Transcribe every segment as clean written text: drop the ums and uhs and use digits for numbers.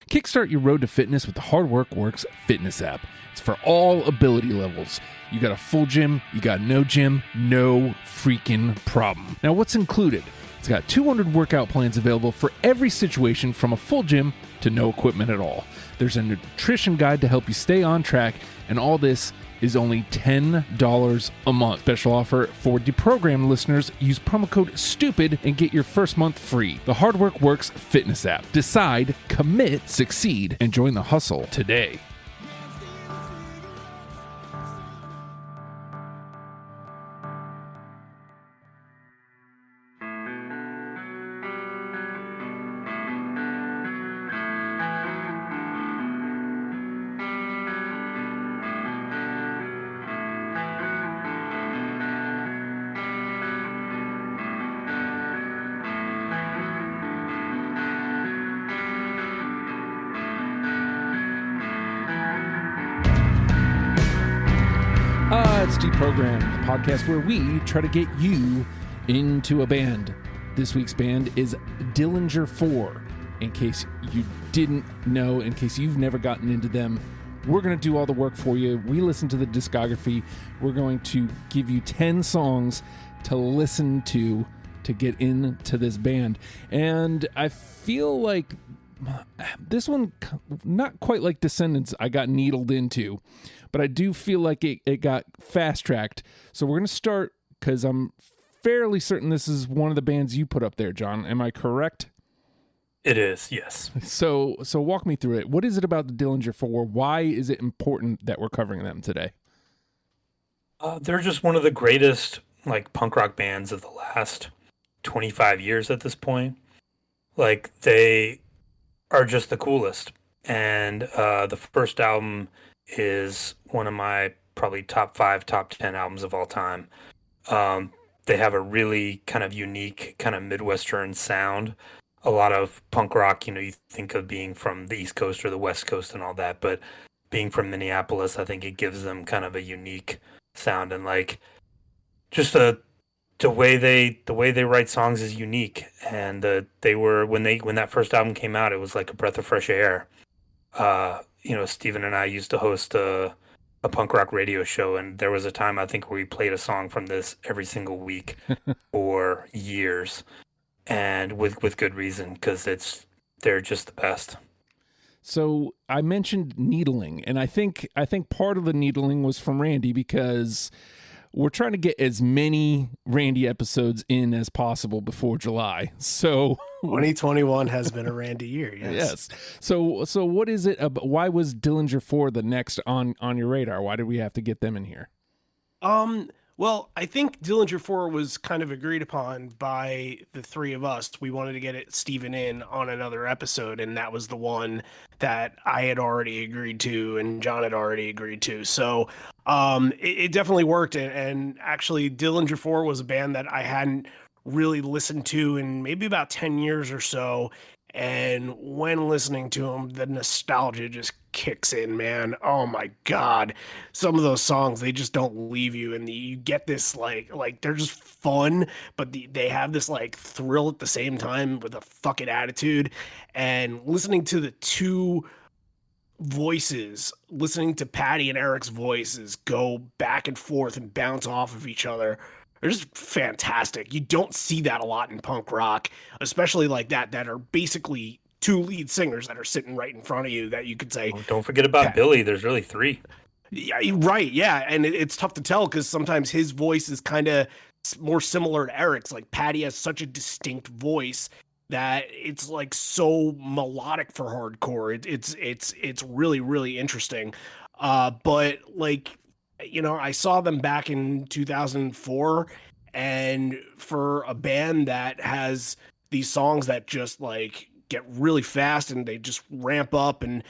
Kickstart your road to fitness with the Hard Work Works fitness app. It's for all ability levels. You got a full gym, you got no gym, no freaking problem. Now, what's included? It's got 200 workout plans available for every situation, from a full gym to no equipment at all. There's a nutrition guide to help you stay on track, and all this is only $10 a month. Special offer for deprogrammed listeners. Use promo code STUPID and get your first month free. The Hard Work Works fitness app. Decide, commit, succeed, and join the hustle today. It's Deprogrammed, the podcast where we try to get you into a band. This week's band is Dillinger Four. In case you didn't know, in case you've never gotten into them, we're going to do all the work for you. We listen to the discography. We're going to give you 10 songs to listen to get into this band. And I feel like this one, not quite like Descendants, I got needled into, but I do feel like it got fast-tracked. So we're going to start, because I'm fairly certain this is one of the bands you put up there, John. Am I correct? It is, yes. So walk me through it. What is it about the Dillinger Four? Why is it important that we're covering them today? They're just one of the greatest punk rock bands of the last 25 years at this point. They are just the coolest. And the first album is one of my probably top 5, top 10 albums of all time. They have a really kind of unique kind of Midwestern sound. A lot of punk rock, you think of being from the East Coast or the West Coast and all that, but being from Minneapolis, I think it gives them kind of a unique sound, and just the way they write songs is unique. And they were when that first album came out, it was like a breath of fresh air. Steven and I used to host a punk rock radio show, and there was a time I think where we played a song from this every single week for years, and with good reason, because they're just the best. So I mentioned needling, and I think part of the needling was from Randy, because we're trying to get as many Randy episodes in as possible before July. So 2021 has been a Randy year. Yes. So what is it? Why was Dillinger Four the next on your radar? Why did we have to get them in here? Well, I think Dillinger Four was kind of agreed upon by the three of us. We wanted to get Steven in on another episode, and that was the one that I had already agreed to and John had already agreed to. So it definitely worked. And actually, Dillinger Four was a band that I hadn't really listened to in maybe about 10 years or so. And when listening to them, the nostalgia just kicks in, man. Oh my God. Some of those songs, they just don't leave you. And you get this, they're just fun, but they have this thrill at the same time with a fucking attitude. And listening to the two voices, listening to Patty and Eric's voices go back and forth and bounce off of each other, they're just fantastic. You don't see that a lot in punk rock, especially that are basically two lead singers that are sitting right in front of you that you could say. Oh, don't forget about Billy. There's really 3. Yeah, right. Yeah. And it's tough to tell because sometimes his voice is kind of more similar to Eric's. Patty has such a distinct voice that it's so melodic for hardcore. It's really, really interesting. But I saw them back in 2004, and for a band that has these songs that just get really fast and they just ramp up and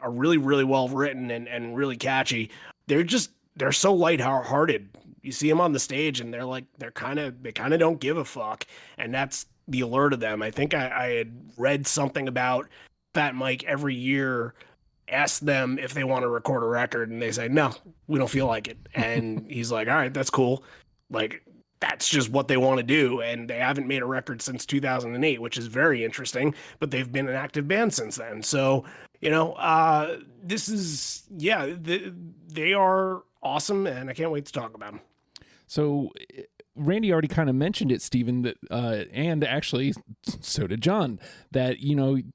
are really, really well written and really catchy, they're so lighthearted. You see them on the stage and they kind of don't give a fuck, and that's the allure to them. I think I had read something about Fat Mike every year ask them if they want to record a record, and they say, no, we don't feel like it. And he's like, all right, that's cool. that's just what they want to do. And they haven't made a record since 2008, which is very interesting, but they've been an active band since then. So, this is, they are awesome, and I can't wait to talk about them. So Randy already kind of mentioned it, Stephen, that and actually so did John, that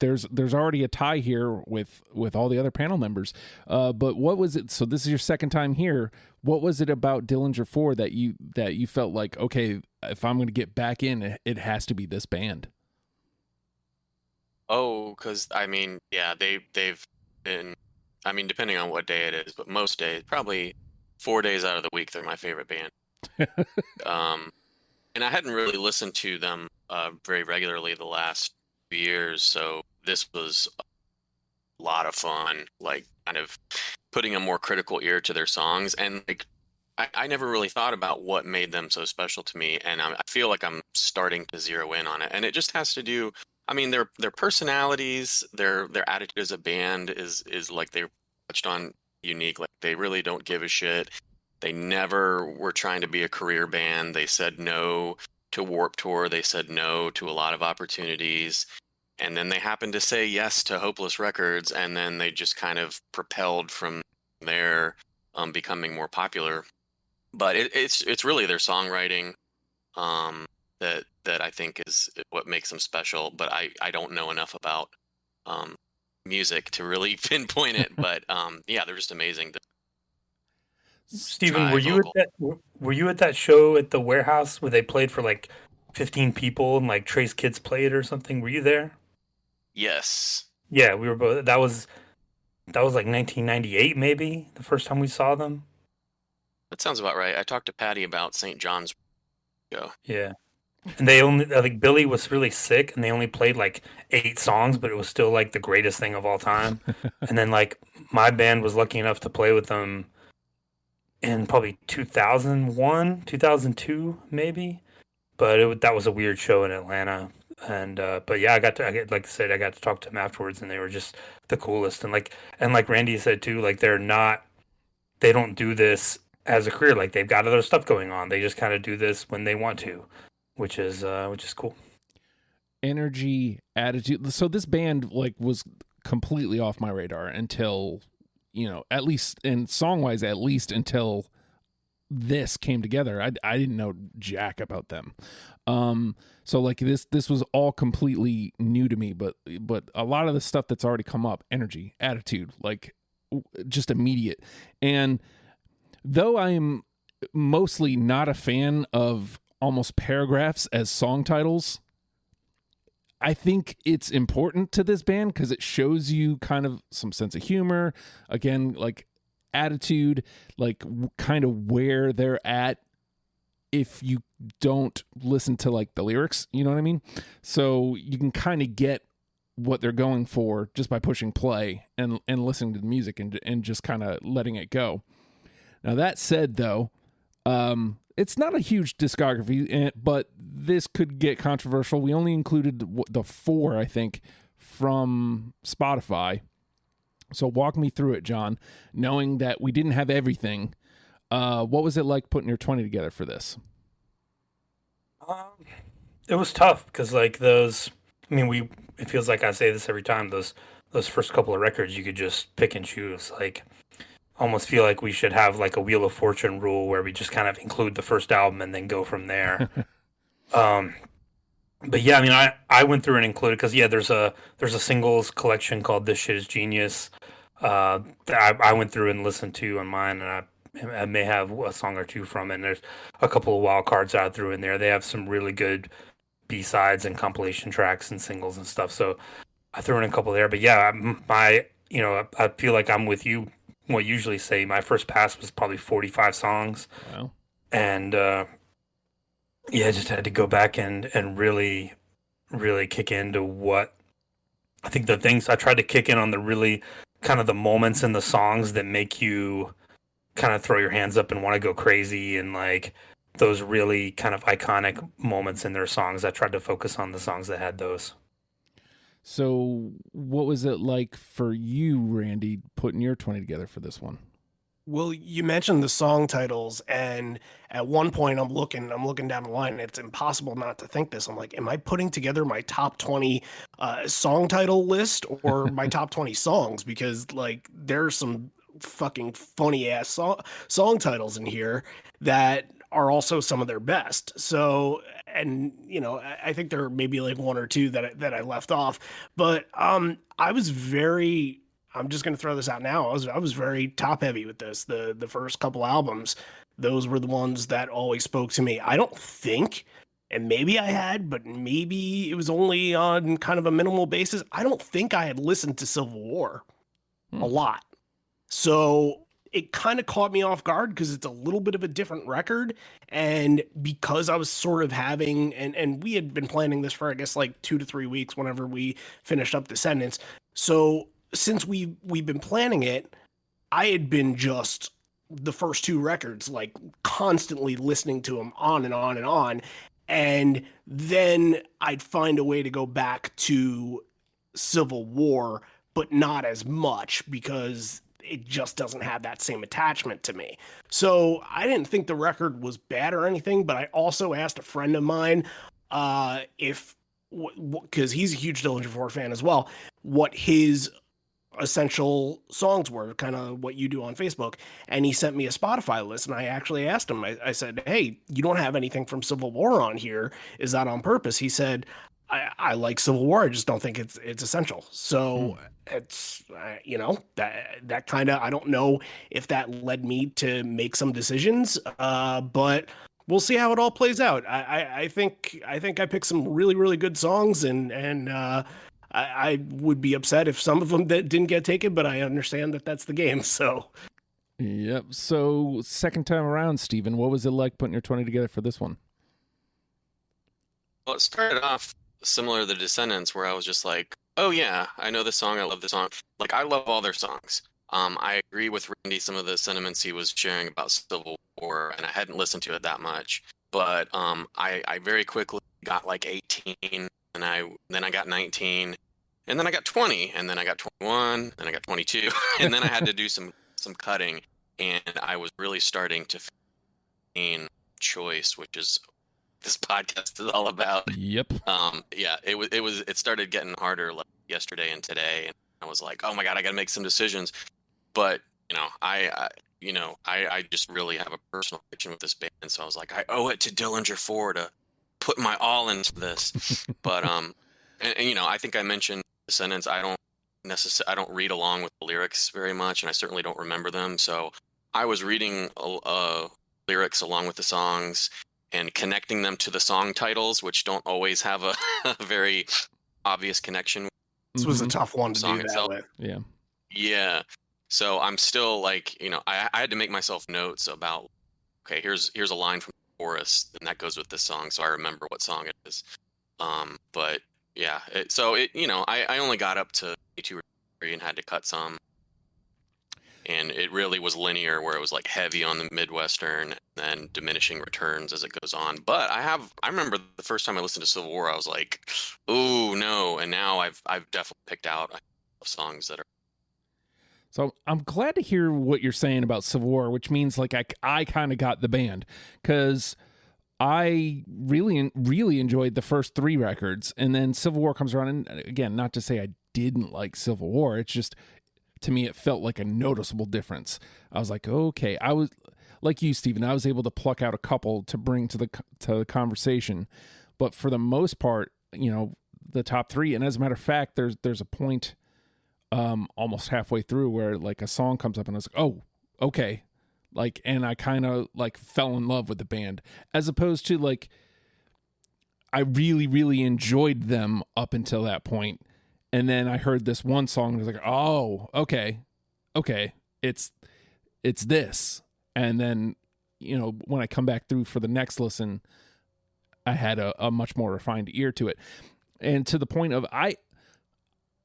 there's already a tie here with all the other panel members. But what was it? So this is your second time here. What was it about Dillinger Four that you felt like, okay, if I'm going to get back in, it has to be this band? Oh, because they've been, depending on what day it is, but most days, probably 4 days out of the week, they're my favorite band. And I hadn't really listened to them very regularly the last few years, so this was a lot of fun, like kind of putting a more critical ear to their songs. And like I never really thought about what made them so special to me, and I feel like I'm starting to zero in on it. And it just has to do, their personalities, their attitude as a band is like they touched on unique. Like they really don't give a shit. They never were trying to be a career band. They said no to Warped Tour. They said no to a lot of opportunities. And then they happened to say yes to Hopeless Records. And then they just kind of propelled from there, becoming more popular. But it's really their songwriting that I think is what makes them special. But I don't know enough about music to really pinpoint it. But they're just amazing. Stephen, were you at that show at the warehouse where they played for like 15 people and like Trey's Kids played or something? Were you there? Yes. Yeah, we were both. That was like 1998, maybe the first time we saw them. That sounds about right. I talked to Patty about St. John's show. Yeah, and they only, I think Billy was really sick, and they only played like 8 songs, but it was still like the greatest thing of all time. And then like my band was lucky enough to play with them in probably 2001, 2002, maybe. But that was a weird show in Atlanta. And but yeah, like I said, I got to talk to them afterwards, and they were just the coolest. And like Randy said too, like they don't do this as a career. Like they've got other stuff going on. They just kind of do this when they want to, which is cool. Energy, attitude. So this band like was completely off my radar until, at least in song wise, at least until this came together. I didn't know jack about them. So like this was all completely new to me, but a lot of the stuff that's already come up, energy, attitude, like just immediate. And though I am mostly not a fan of almost paragraphs as song titles, I think it's important to this band because it shows you kind of some sense of humor, again, like attitude, like kind of where they're at if you don't listen to like the lyrics, you know what I mean? So you can kind of get what they're going for just by pushing play and listening to the music and just kind of letting it go. Now that said though, it's not a huge discography, but this could get controversial. We only included the 4, I think, from Spotify. So walk me through it, John, knowing that we didn't have everything. What was it like putting your 20 together for this? It was tough because like those, it feels like I say this every time, those first couple of records, you could just pick and choose. Like, almost feel like we should have like a Wheel of Fortune rule where we just kind of include the first album and then go from there. But yeah, I went through and included, because there's a singles collection called This Shit Is Genius that I went through and listened to on mine, and I may have a song or two from it. And there's a couple of wild cards I threw in there. They have some really good B-sides and compilation tracks and singles and stuff. So I threw in a couple there. But yeah, I feel like I'm with you. What usually say my first pass was probably 45 songs. Wow. And I just had to go back and really, really kick into what I think the things I tried to kick in on, the really kind of the moments in the songs that make you kind of throw your hands up and want to go crazy, and like those really kind of iconic moments in their songs. I tried to focus on the songs that had those. So what was it like for you, Randy, putting your 20 together for this one? Well, you mentioned the song titles, and at one point I'm looking down the line, and it's impossible not to think this. I'm like, am I putting together my top 20 song title list or my top 20 songs? Because like there's some fucking funny ass song titles in here that are also some of their best. So, and you know, I think there are maybe like one or two that I left off, but I was very. I'm just going to throw this out now. I was very top heavy with this. The first couple albums, those were the ones that always spoke to me. I don't think, and maybe I had, but maybe it was only on kind of a minimal basis. I don't think I had listened to Civil War a lot. So it kind of caught me off guard because it's a little bit of a different record. And because I was sort of having, and we had been planning this for, I guess, like 2 to 3 weeks whenever we finished up Descendants. So since we've been planning it, I had been just the first 2 records, like constantly listening to them on and on and on. And then I'd find a way to go back to Civil War, but not as much because it just doesn't have that same attachment to me. So I didn't think the record was bad or anything, but I also asked a friend of mine if, because he's a huge Dillinger Four fan as well, what his essential songs were, kind of what you do on Facebook. And he sent me a Spotify list, and I actually asked him, I said, hey, you don't have anything from Civil War on here. Is that on purpose? He said, I like Civil War. I just don't think it's essential. So it's, you know, that kind of, I don't know if that led me to make some decisions, but we'll see how it all plays out. I think I picked some really, really good songs, and I would be upset if some of them that didn't get taken, but I understand that that's the game. So, yep. So second time around, Steven, what was it like putting your 20 together for this one? Well, it started off similar to the Descendants, where I was just like, oh yeah, I know this song, I love this song. Like, I love all their songs. I agree with Randy, some of the sentiments he was sharing about Civil War, and I hadn't listened to it that much. But I very quickly got like 18, and then I got 19, and then I got 20, and then I got 21, and I got 22, and then I had to do some cutting, and I was really starting to feel choice, which is this podcast is all about. Yep. Yeah, it started getting harder like yesterday and today, and I was like, oh my god, I got to make some decisions. But I just really have a personal connection with this band, so I was like, I owe it to Dillinger Four to put my all into this. But and I think I mentioned Descendants. I don't read along with the lyrics very much, and I certainly don't remember them. So I was reading lyrics along with the songs and connecting them to the song titles, which don't always have a very obvious connection. This was a tough one to Song do that itself. with. Yeah. Yeah. So I'm still like, I had to make myself notes about, okay, here's a line from the chorus, and that goes with this song, so I remember what song it is. But yeah, I only got up to 2 or 3 and had to cut some. And it really was linear, where it was like heavy on the Midwestern, and then diminishing returns as it goes on. But I remember the first time I listened to Civil War, I was like, oh no. And now I've definitely picked out songs that are. So I'm glad to hear what you're saying about Civil War, which means like I kind of got the band, because I really, really enjoyed the first 3 records, and then Civil War comes around, and again, not to say I didn't like Civil War, it's just, to me, it felt like a noticeable difference. I was like, okay, I was like you, Steven, I was able to pluck out a couple to bring to the conversation, but for the most part, the top 3, and as a matter of fact, there's a point almost halfway through where like a song comes up and I was like, oh, okay. Like, and I kind of like fell in love with the band, as opposed to like, I really, really enjoyed them up until that point. And then I heard this one song and I was like, oh, okay. It's this. And then, when I come back through for the next listen, I had a much more refined ear to it. And to the point of, I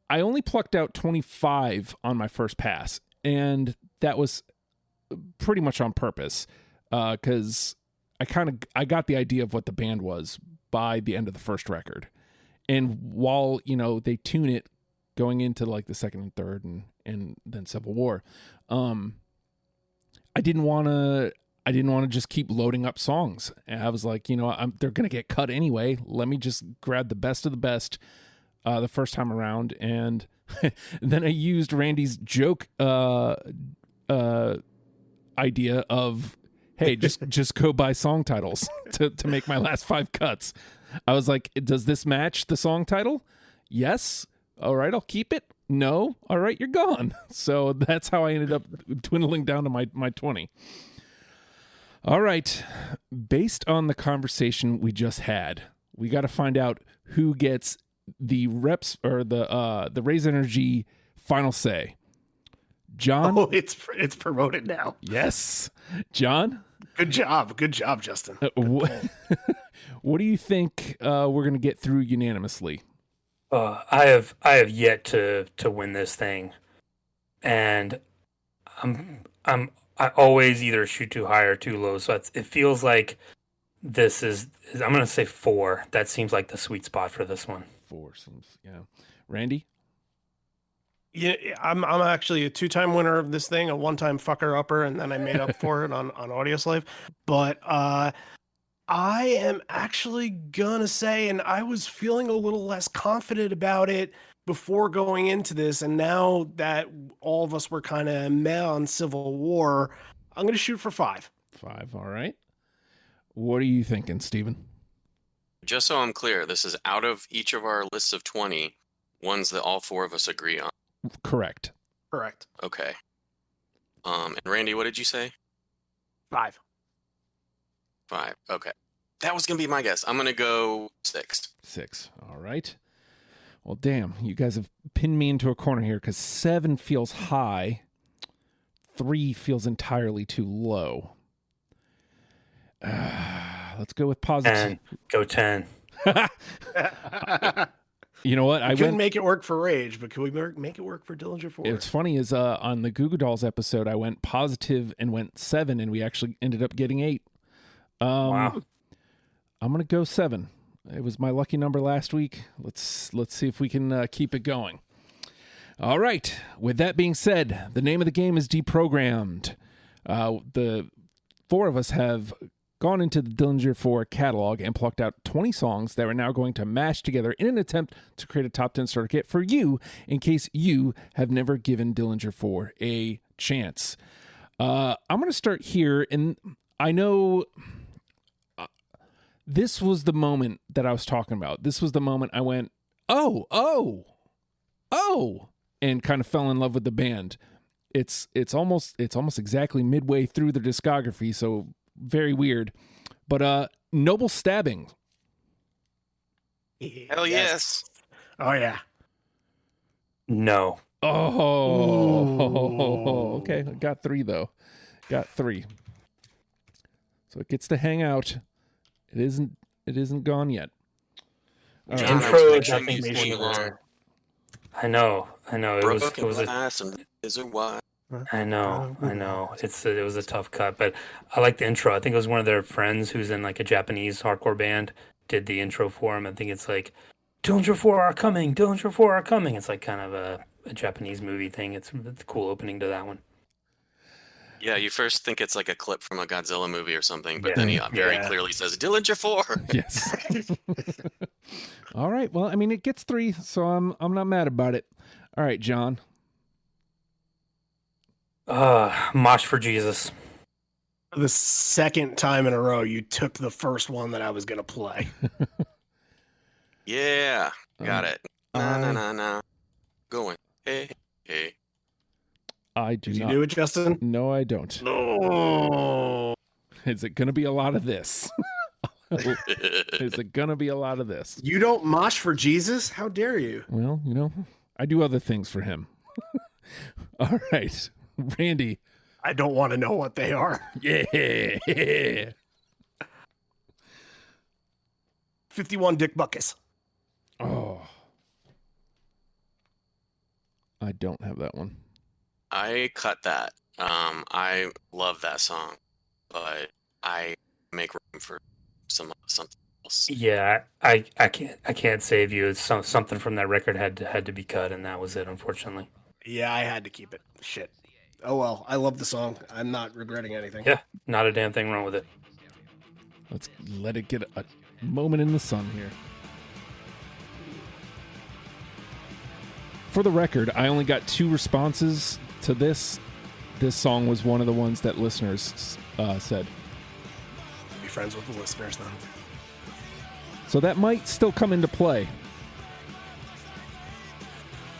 only plucked out 25 on my first pass, and that was pretty much on purpose, because I got the idea of what the band was by the end of the first record. And while, they tune it going into like the second and third and then Civil War, I didn't want to just keep loading up songs. And I was like, they're going to get cut anyway. Let me just grab the best of the best the first time around. And then I used Randy's joke idea of, hey, just go by song titles to make my last 5 cuts. I was like, does this match the song title? Yes. All right, I'll keep it. No. All right, you're gone. So that's how I ended up dwindling down to my 20. All right. Based on the conversation we just had, we got to find out who gets the reps or the Raise Energy final say. John? Oh, it's promoted now. Yes. John? Good job, Justin. What do you think we're going to get through unanimously? I have yet to win this thing, and I always either shoot too high or too low. So it feels like this is I'm going to say 4. That seems like the sweet spot for this one. 4 seems, yeah. Randy? Yeah, I'm actually a 2-time winner of this thing, a 1-time fucker upper, and then I made up for it on Audioslave. But I am actually gonna say, and I was feeling a little less confident about it before going into this, and now that all of us were kind of meh on Civil War, I'm gonna shoot for 5. 5, all right. What are you thinking, Steven? Just so I'm clear, this is out of each of our lists of 20, ones that all 4 of us agree on. Correct. Okay. And Randy, what did you say? 5. 5. Okay. That was going to be my guess. I'm going to go 6. 6. All right. Well, damn, you guys have pinned me into a corner here because 7 feels high. 3 feels entirely too low. Let's go with positive. 10. Go 10. You know what? I couldn't make it work for Rage, but can we make it work for Dillinger Four? It's funny is on the Goo Goo Dolls episode, I went positive and went 7, and we actually ended up getting 8. Wow. I'm gonna go 7. It was my lucky number last week. Let's see if we can keep it going. All right. With that being said, the name of the game is Deprogrammed. The 4 of us have gone into the Dillinger Four catalog and plucked out 20 songs that we're now going to mash together in an attempt to create a top 10 starter kit for you in case you have never given Dillinger Four a chance. I'm going to start here, and I know this was the moment that I was talking about. This was the moment I went, oh, and kind of fell in love with the band. It's almost exactly midway through the discography, so very weird. But Noble Stabbing. Hell yes. Oh yeah. No. Oh, okay. I got 3 though. Got 3. So it gets to hang out. It isn't gone yet. All right. Intro definition. I know. It was I know. It was a tough cut, but I like the intro. I think it was one of their friends who's in like a Japanese hardcore band did the intro for him. I think it's like Dillinger Four are coming. It's like kind of a Japanese movie thing. It's a cool opening to that one. Yeah, you first think it's like a clip from a Godzilla movie or something, but then he very clearly says Dillinger Four. Yes. All right. Well, I mean, it gets 3, so I'm not mad about it. All right, John. Mosh for Jesus. The second time in a row, you took the first one that I was going to play. Yeah, got it. Nah. Going. Hey. I do Did not. you do it, Justin? No, I don't. No. Is it going to be a lot of this? Is it going to be a lot of this? You don't mosh for Jesus? How dare you? Well, I do other things for him. All right. Randy. I don't want to know what they are. Yeah. 51 Dick Buckus. Oh. I don't have that one. I cut that. I love that song, but I make room for something else. Yeah, I can't save you. It's something from that record had to be cut, and that was it, unfortunately. Yeah, I had to keep it. Shit. Oh well, I love the song. I'm not regretting anything. Yeah, not a damn thing wrong with it. Let's let it get a moment in the sun here. For the record, I only got 2 responses to this. This song was one of the ones that listeners said. Be friends with the listeners then. So that might still come into play.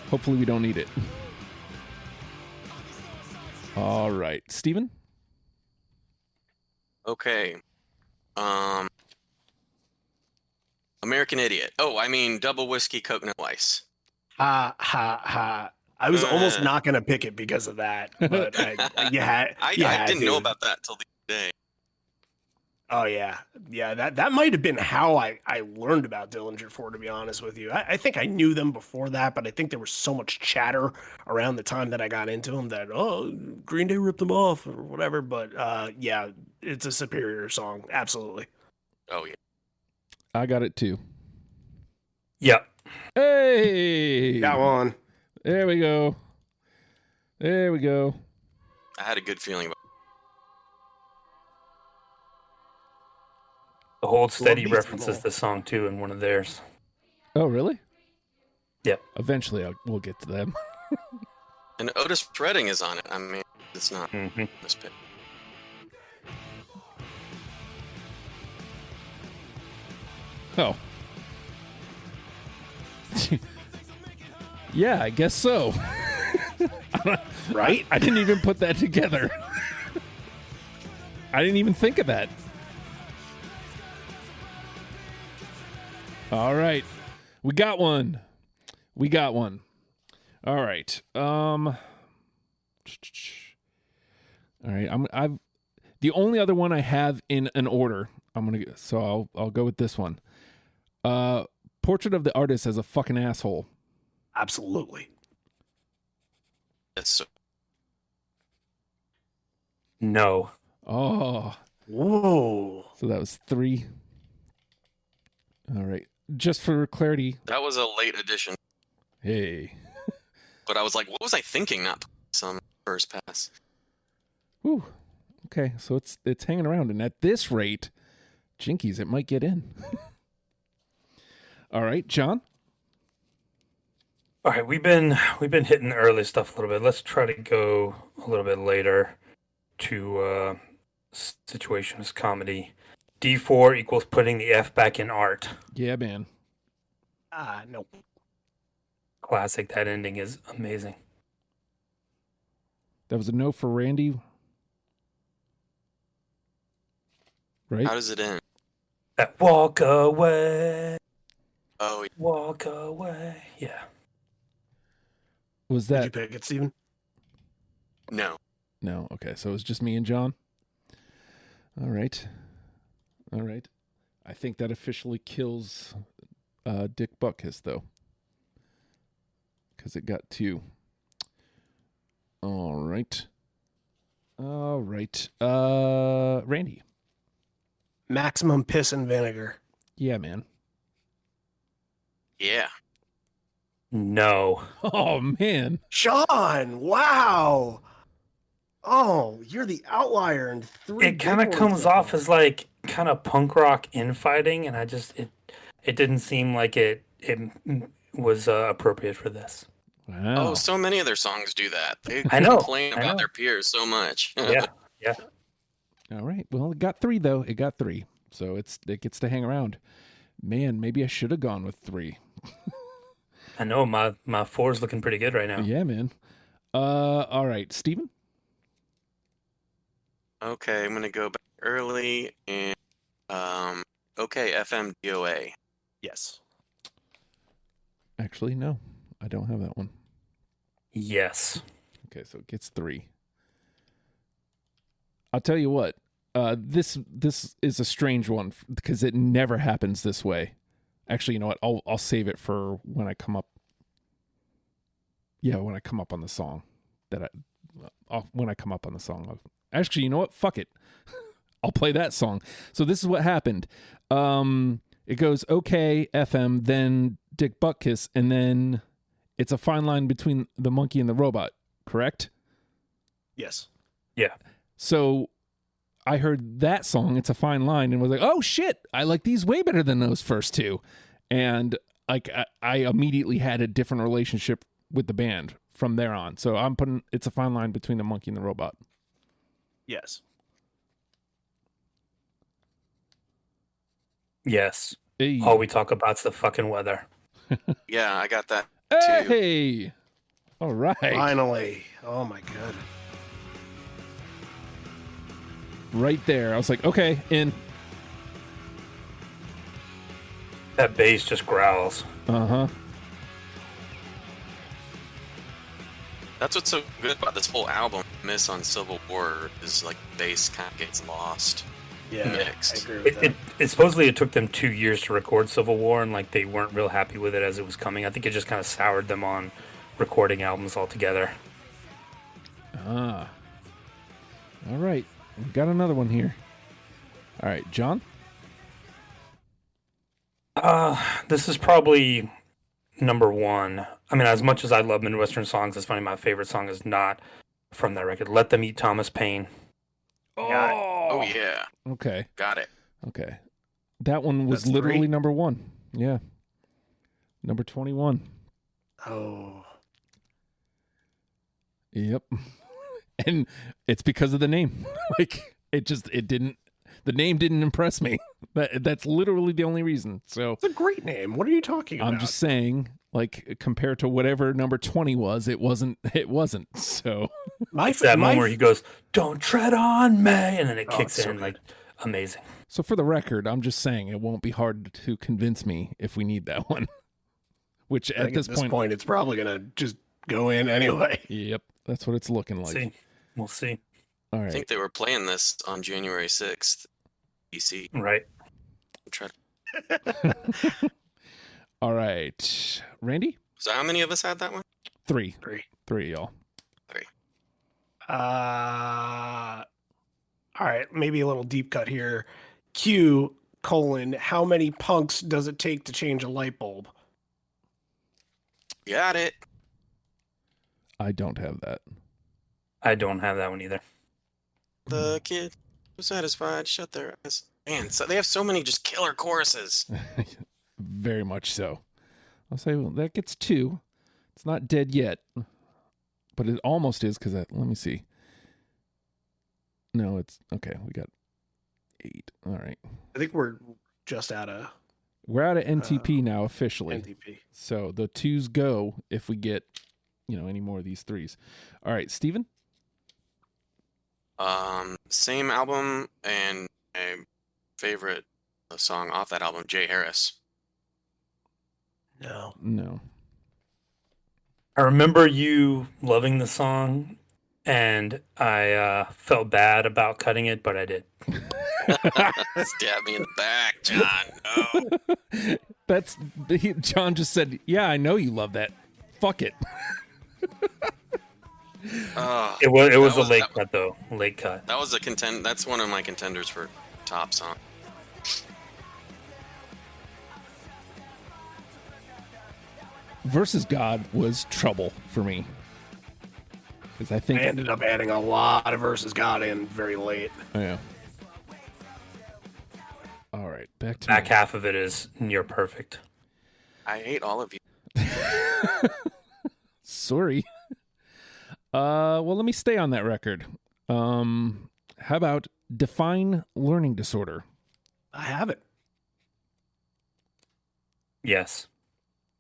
Hopefully we don't need it. All right. Steven? Okay. American Idiot. Oh, I mean double whiskey, Coke, no ice. Ha ha ha. I was almost not going to pick it because of that, but I didn't know about that till the other day. Oh yeah, that might have been how I learned about Dillinger Four. To be honest with you, I think I knew them before that, but I think there was so much chatter around the time that I got into them that Green Day ripped them off or whatever. But yeah, it's a superior song, absolutely. Oh yeah, I got it too. Yep. Hey, Got one. There we go. There we go. I had a good feeling about. The Hold Steady Beast references Ball. the song too in one of theirs. Oh, really? Yep. Eventually, we'll get to them. And Otis Redding is on it. I mean, it's not Mm-hmm. this bit. Oh. Yeah, I guess so. Right? I didn't even put that together. I didn't even think of that. All right. We got one. All right. All right. I've the only other one I have in an order. I'll go with this one. Portrait of the Artist as a fucking asshole. Absolutely. That's so. No. Oh. Whoa. So that was 3. All right. Just for clarity. That was a late addition, Hey. but I was like, what was I thinking? Not some first pass. Whew. Okay, so it's hanging around, and at this rate, jinkies, it might get in. All right, John. All right, we've been hitting the early stuff a little bit. Let's try to go a little bit later to situationist comedy. D4 equals putting the F back in art. Yeah, man. No. Classic. That ending is amazing. That was a no for Randy. Right? How does it end? That walk away, Oh, walk away. Yeah. Was Did you that pick it, Steven? no. no? Okay, so it was just me and John. All right. I think that officially kills Dick Butkus, though, because it got 2. All right. Randy. Maximum Piss and Vinegar. Yeah, man. Yeah. No. Oh man. Sean, wow. Oh, you're the outlier in 3. It kind of comes off as like kind of punk rock infighting, and it didn't seem like it was appropriate for this. Wow. Oh, so many of their songs do that. They I know, complain I about know. their peers so much. Yeah. All right. Well, it got 3 though. It got 3, so it gets to hang around. Man, maybe I should have gone with 3. I know my 4's looking pretty good right now. Yeah, man. All right, Steven? Okay, I'm gonna go back early and O.K.F.M.P.O.D. Yes. Actually, no, I don't have that one. Yes. Okay, so it gets 3. I'll tell you what. This is a strange one because it never happens this way. Actually, you know what? I'll save it for when I come up. Yeah, when I come up on the song when I come up on the song. Actually, you know what? Fuck it. I'll play that song. So this is what happened. It goes okay, FM, then Dick Butkus, and then it's a fine line between the monkey and the robot. Correct? Yes. Yeah. So I heard that song, It's a Fine Line, and was like, oh shit, I like these way better than those first two. And like I immediately had a different relationship with the band from there on. So I'm putting It's a Fine Line between the monkey and the robot. Yes. Yes. Hey. All we talk about's the fucking weather. Yeah, I got that too. Hey. All right. Finally. Oh my god. Right there. I was like, okay, in. That bass just growls. Uh-huh. That's what's so good about this whole album. Miss on Civil War is like bass kind of gets lost. Yeah, Mixed. I agree with that. It supposedly it took them 2 years to record Civil War, and like they weren't real happy with it as it was coming. I think it just kind of soured them on recording albums altogether. Ah. All right. We've got another one here. All right, John? This is probably number one. I mean, as much as I love Midwestern songs, it's funny my favorite song is not from that record. Let Them Eat Thomas Paine. Oh yeah, Okay. got it. Okay. That one was That's literally three? number one. Yeah. Number 21. Oh. Yep. And it's because of the name. Like the name didn't impress me. That's literally the only reason. So It's a great name. What are you talking about? I'm just saying, like, compared to whatever number 20 was, it wasn't. So It's that moment where he goes, "Don't tread on me," and then it kicks it's so in good. like amazing. so for the record, I'm just saying it won't be hard to convince me if we need that one. Which I think at this point, it's probably gonna just go in anyway. yep, that's what it's looking like. We'll see. All I right. think they were playing this on January 6th, DC. Right. All right. Randy? So how many of us had that one? Three, y'all. All right, maybe a little deep cut here. Q : how many punks does it take to change a light bulb? Got it. I don't have that. I don't have that one either. The kid was satisfied. Shut their eyes. Man, so they have so many just killer choruses. Very much so. I'll say, well, that gets 2. It's not dead yet, but it almost is because let me see. No, it's okay. We got 8. All right. I think we're just out of We're out of NTP now officially. NTP. So the 2s go if we get, any more of these 3s. All right, Steven? Same album and a favorite song off that album, Jay Harris. No. I remember you loving the song, and I felt bad about cutting it, but I did. Stab me in the back, John. No. John just said, yeah, I know you love that. Fuck it. It was a late cut though. Late cut. That was a contend. That's one of my contenders for top song. Versus God was trouble for me. Because I think I ended up adding a lot of Versus God in very late. Oh, yeah. All right, back to Back me. half of it is near perfect. I hate all of you. Sorry. Well, let me stay on that record. How about Define Learning Disorder? I have it. Yes.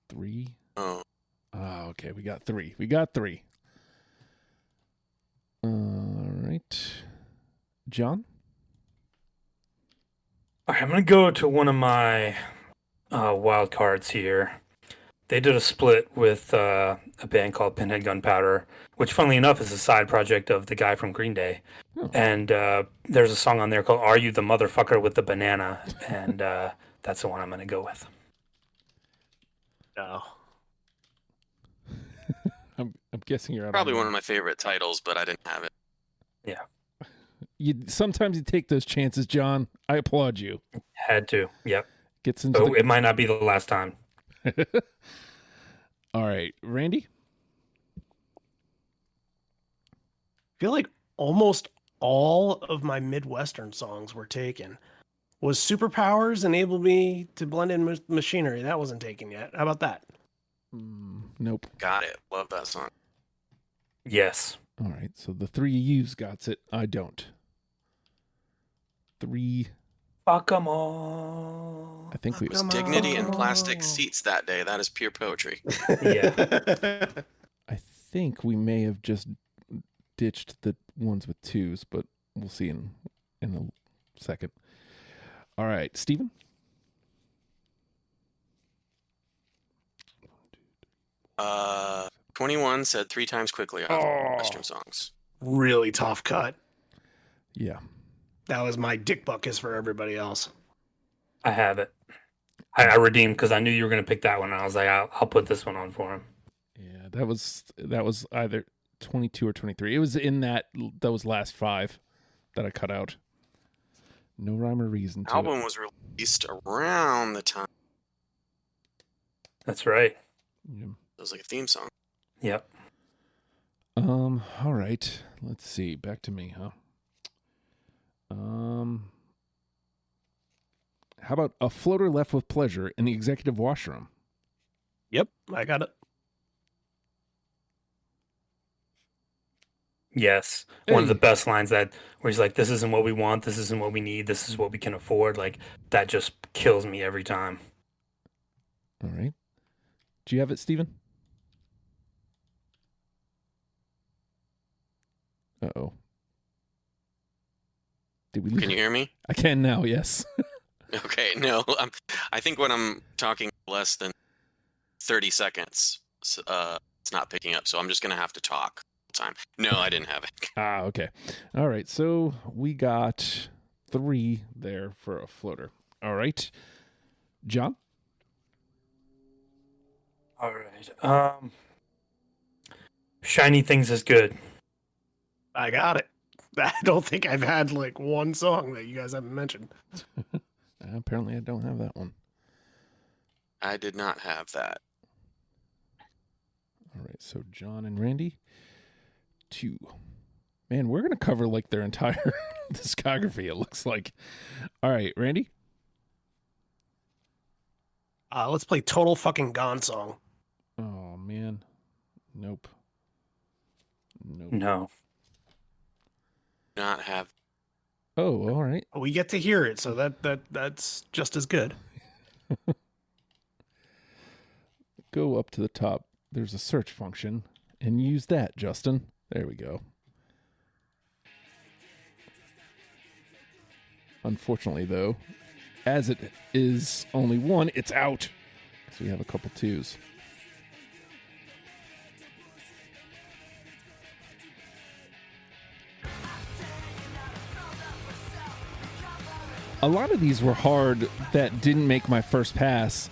3. Oh, Okay, we got 3. All right. John? All right, I'm gonna go to one of my wild cards here. They did a split with a band called Pinhead Gunpowder, which, funnily enough, is a side project of the guy from Green Day. Oh. And there's a song on there called "Are You the Motherfucker with the Banana?" And that's the one I'm gonna go with. No. I'm guessing you're out probably on one of my favorite titles, but I didn't have it. Sometimes you take those chances, John. I applaud you. Had to. Yep. Gets into So it might not be the last time. All right, Randy? feel like almost all of my Midwestern songs were taken. Was Superpowers enable me to blend in machinery? That wasn't taken yet. How about that? Nope. Got it. Love that song. Yes. All right, so the three of yous got it. I don't. 3. Fuck 'em all. I think we. It was dignity and plastic seats that day. That is pure poetry. Yeah. I think we may have just ditched the ones with 2s, but we'll see in a second. All right, Steven? 21 said 3 times quickly on Western songs. Really tough cut. Yeah. That was my dick bucket for everybody else. I have it. I redeemed because I knew you were going to pick that one. And I was like, I'll put this one on for him. Yeah, that was either 22 or 23. It was in those last 5 that I cut out. No rhyme or reason to The album it. was released around the time. That's right. Yeah. It was like a theme song. Yep. All right. Let's see. Back to me, huh? How about A Floater Left with Pleasure in the Executive Washroom? Yep, I got it. Yes. Hey. One of the best lines where he's like, this isn't what we want. This isn't what we need. This is what we can afford. Like, that just kills me every time. All right. Do you have it, Steven? Uh-oh. Did we lose? Can you hear me? I can now, yes. Okay, no. I think when I'm talking less than 30 seconds, it's not picking up. So I'm just going to have to talk the time. No, I didn't have it. Okay. All right. So we got 3 there for a floater. All right. John? All right. Shiny Things is good. I got it. I don't think I've had like one song that you guys haven't mentioned. Apparently I don't have that one. I did not have that. All right. So John and Randy, 2. Man, we're going to cover like their entire discography, it looks like. All right. Randy? Let's play Total Fucking Gone Song. Oh, man. Nope. No. Not have. Oh, all right. We get to hear it, so that's just as good. Go up to the top. There's a search function, and use that, Justin. There we go. Unfortunately, though, as it is only 1, it's out. So we have a couple 2s. A lot of these were hard that didn't make my first pass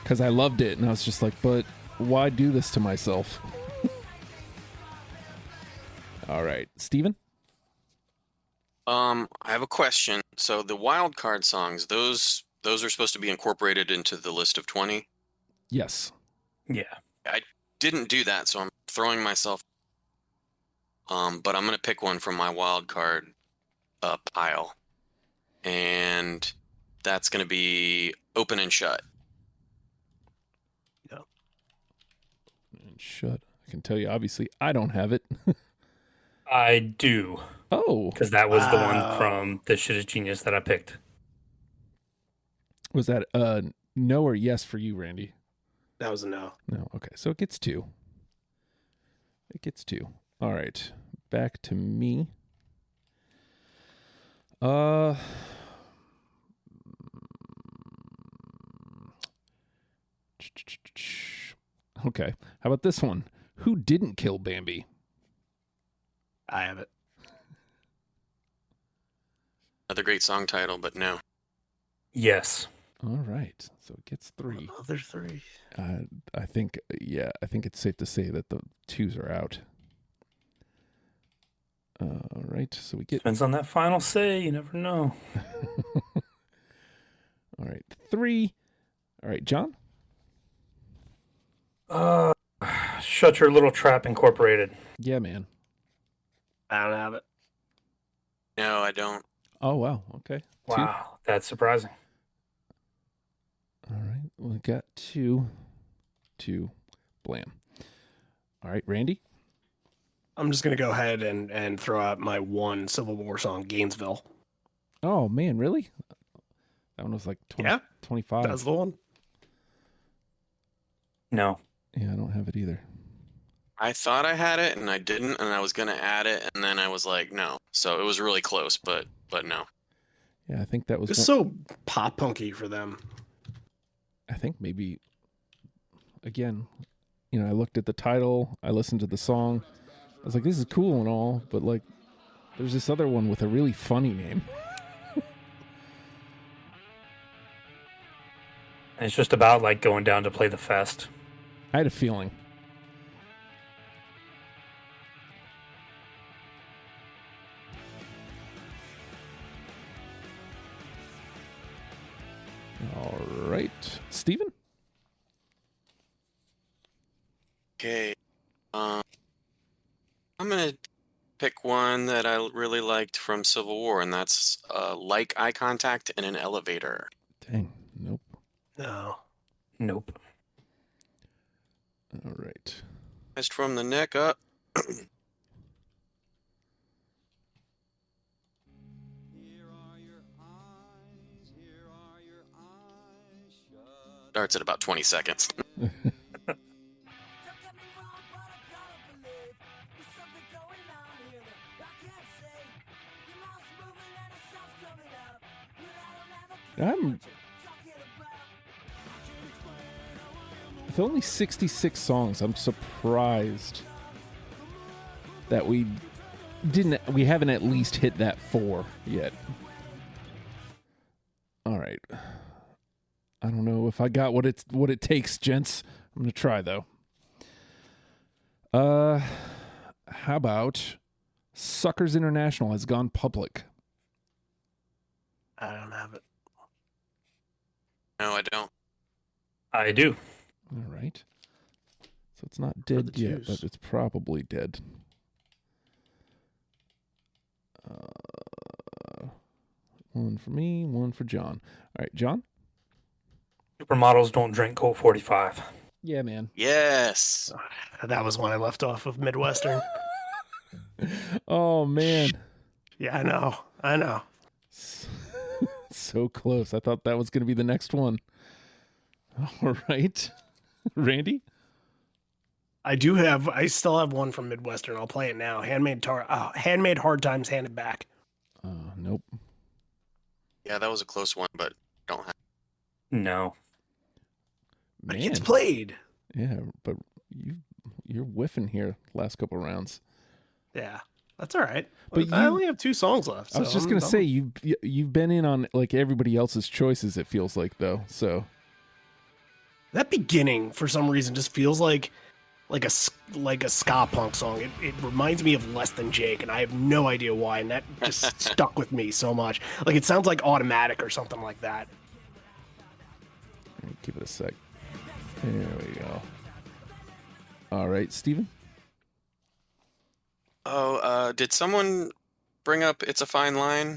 because I loved it. And I was just like, but why do this to myself? All right. Steven? I have a question. So the wild card songs, those are supposed to be incorporated into the list of 20. Yes. Yeah. I didn't do that, so I'm throwing myself. But I'm going to pick one from my wild card pile. And that's going to be Open and Shut. Yeah. And shut. I can tell you, obviously, I don't have it. I do. Oh. Because that was the one from The Shit is Genius that I picked. Was that no or yes for you, Randy? That was a no. No. Okay. So it gets 2. It gets 2. All right. Back to me. Okay. How about this one? Who didn't kill Bambi? I have it. Another great song title, but no. Yes. All right. So it gets 3. Oh, there's 3. I think it's safe to say that the 2s are out. All right. So we get. Depends on that final say. You never know. All right. 3. All right. John? Shut Your Little Trap Incorporated. Yeah, man. I don't have it. No, I don't. Oh, wow. Okay. Two. Wow, that's surprising. All right. We got two. Blam. All right, Randy. I'm just gonna go ahead and throw out my one Civil War song, Gainesville. Oh, man, really? That one was like 20, Yeah, 25. that's the one. No. Yeah, I don't have it either. I thought I had it and I didn't, and I was gonna add it, and then I was like, no. So it was really close, but no. Yeah, I think that was It's so pop punky for them. I think maybe, again, I looked at the title, I listened to the song. I was like, this is cool and all, but like, there's this other one with a really funny name. And it's just about like going down to play the fest. I had a feeling. All right. Steven? Okay. I'm gonna pick one that I really liked from Civil War, and that's like eye contact in an elevator. Dang. Nope. No. Nope. All right. Just from the neck up. Starts at about 20 seconds. With only 66 songs, I'm surprised that we haven't at least hit that 4 yet. All right. I don't know if I got what it takes, gents. I'm gonna try though. How about Suckers International has gone public? I don't have it. No, I don't. I do. All right. So it's not dead the yet, twos. but it's probably dead. One for me, one for John. All right, John? Supermodels don't drink Colt 45. Yeah, man. Yes. That was one I left off of Midwestern. Oh, man. Yeah, I know. So close. I thought that was going to be the next one. All right. Randy? I still have one from Midwestern. I'll play it now. Handmade Hard Times Handed Back. Nope. Yeah, that was a close one, but don't have. No. But Man. it gets played. Yeah, but you're whiffing here last couple rounds. Yeah, that's all right. But I you- only have 2 songs left. I was so just I'm going to done. say, you've been in on like everybody else's choices, it feels like, though. So That beginning, for some reason, just feels like a ska punk song. It reminds me of Less Than Jake, and I have no idea why, and that just stuck with me so much. Like, it sounds like Automatic or something like that. give it a sec. There we go. All right, Steven? Oh, did someone bring up "It's a Fine Line"?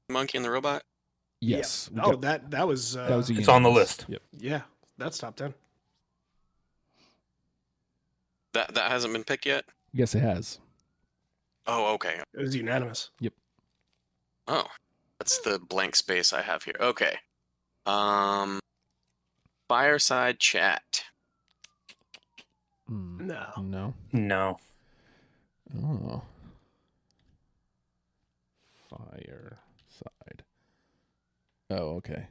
Monkey and the Robot. Yes. Yeah. Oh, that was that was It's on the unanimous. list. Yep. yeah, that's top 10. That hasn't been picked yet. Yes, it has. Oh, okay. It was unanimous. Oh, that's the blank space I have here. Okay. Fireside Chat. No. No. No. Oh. Fireside. Oh, okay.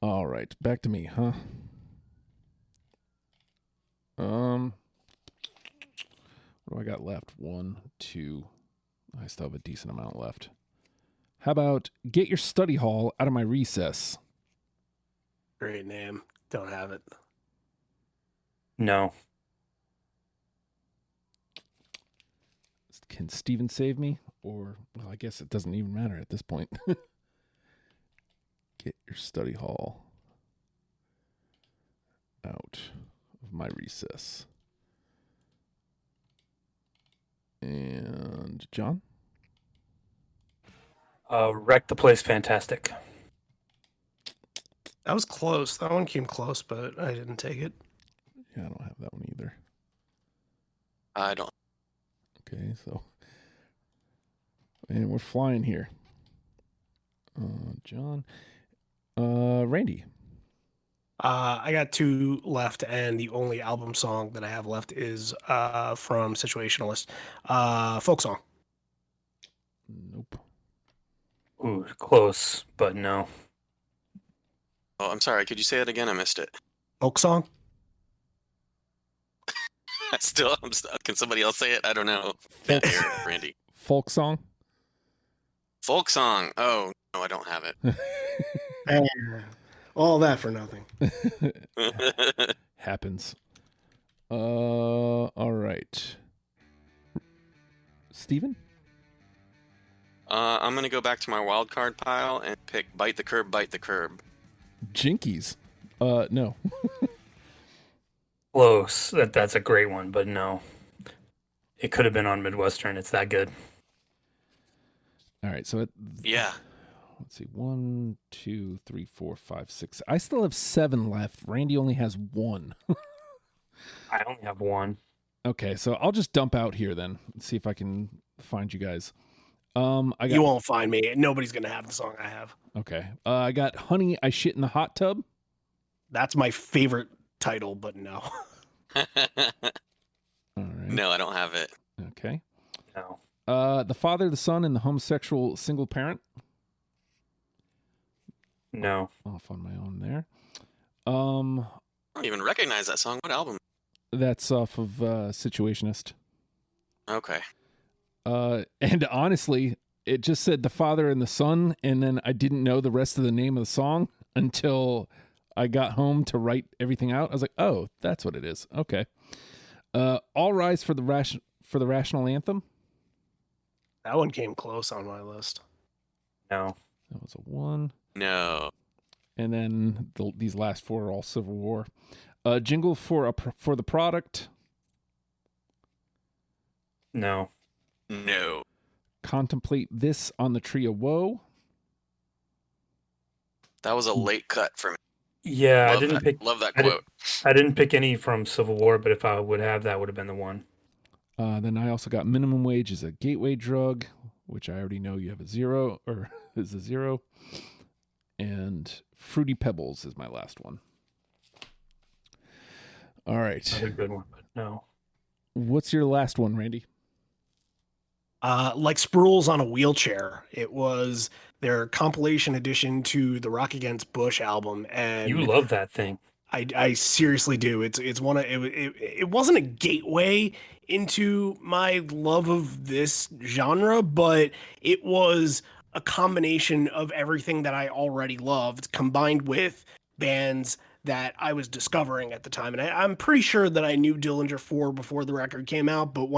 All right. Back to me, huh? What do I got left? 1, 2. I still have a decent amount left. How about Get Your Study Hall Out of My Recess? Great name. Don't have it. No. Can Steven save me? Or, well, I guess it doesn't even matter at this point. Get Your Study Hall Out of My Recess. And John? Wreck the Place Fantastic. That was close. That one came close, but I didn't take it. Yeah, I don't have that one either. I don't. Okay, so. And we're flying here. John. Randy. I got 2 left, and the only album song that I have left is from Situationalist. Folk song. Nope. Ooh, close, but no. Oh, I'm sorry. Could you say that again? I missed it. Folk song? I'm stuck. Can somebody else say it? I don't know. Folk, Here, Randy. folk song? Folk song. Oh, no, I don't have it. All that for nothing. Happens. All right. Steven? I'm going to go back to my wild card pile and pick Bite the Curb, Bite the Curb. Jinkies. No. Close. That's a great one, but no. It could have been on Midwestern. It's that good. All right, so Yeah. let's see. 1, 2, 3, 4, 5, 6. I still have 7 left. Randy only has 1. I only have 1. Okay, so I'll just dump out here then. Let's see if I can find you guys. You won't find me. Nobody's going to have the song I have. Okay. I got Honey, I Shit in the Hot Tub. That's my favorite title, but no. All right. No, I don't have it. Okay. No. The Father, the Son, and the Homosexual Single Parent. No. Off on my own there. I don't even recognize that song. What album? That's off of Situationist. Okay. And honestly, it just said the Father and the Son, and then I didn't know the rest of the name of the song until I got home to write everything out. I was like, oh, that's what it is. Okay. All Rise for the Rational Anthem. That one came close on my list. No. That was a 1. No. And then these last 4 are all Civil War. Jingle for the Product. No. No. Contemplate This on the Tree of Woe. That was a late cut for me. Yeah, Love that quote. I didn't pick any from Civil War, but if I would have, that would have been the one. Then I also got Minimum Wage is a Gateway Drug, which I already know you have a 0, or is a 0. And Fruity Pebbles is my last one. All right. Another good one, but no. What's your last one, Randy? Like Spruels on a Wheelchair. It was their compilation edition to the Rock Against Bush album, and You love that thing. I seriously do. It's one of it wasn't a gateway into my love of this genre, but it was a combination of everything that I already loved combined with bands that I was discovering at the time. And I'm pretty sure that I knew Dillinger Four before the record came out, but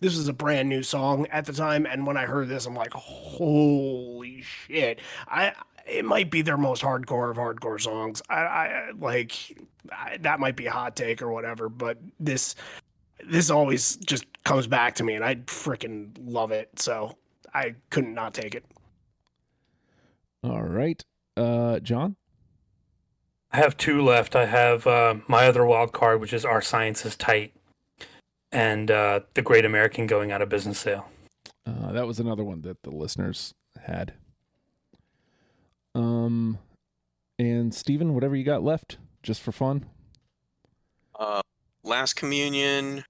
this was a brand new song at the time, and when I heard this, I'm like, holy shit. It might be their most hardcore of hardcore songs. That might be a hot take or whatever, but this always just comes back to me, and I freaking love it. So I couldn't not take it. All right. John? I have 2 left. I have my other wild card, which is Our Science is Tight, and The Great American Going Out of Business Sale. That was another one that the listeners had. And Steven, whatever you got left, just for fun. Last Communion,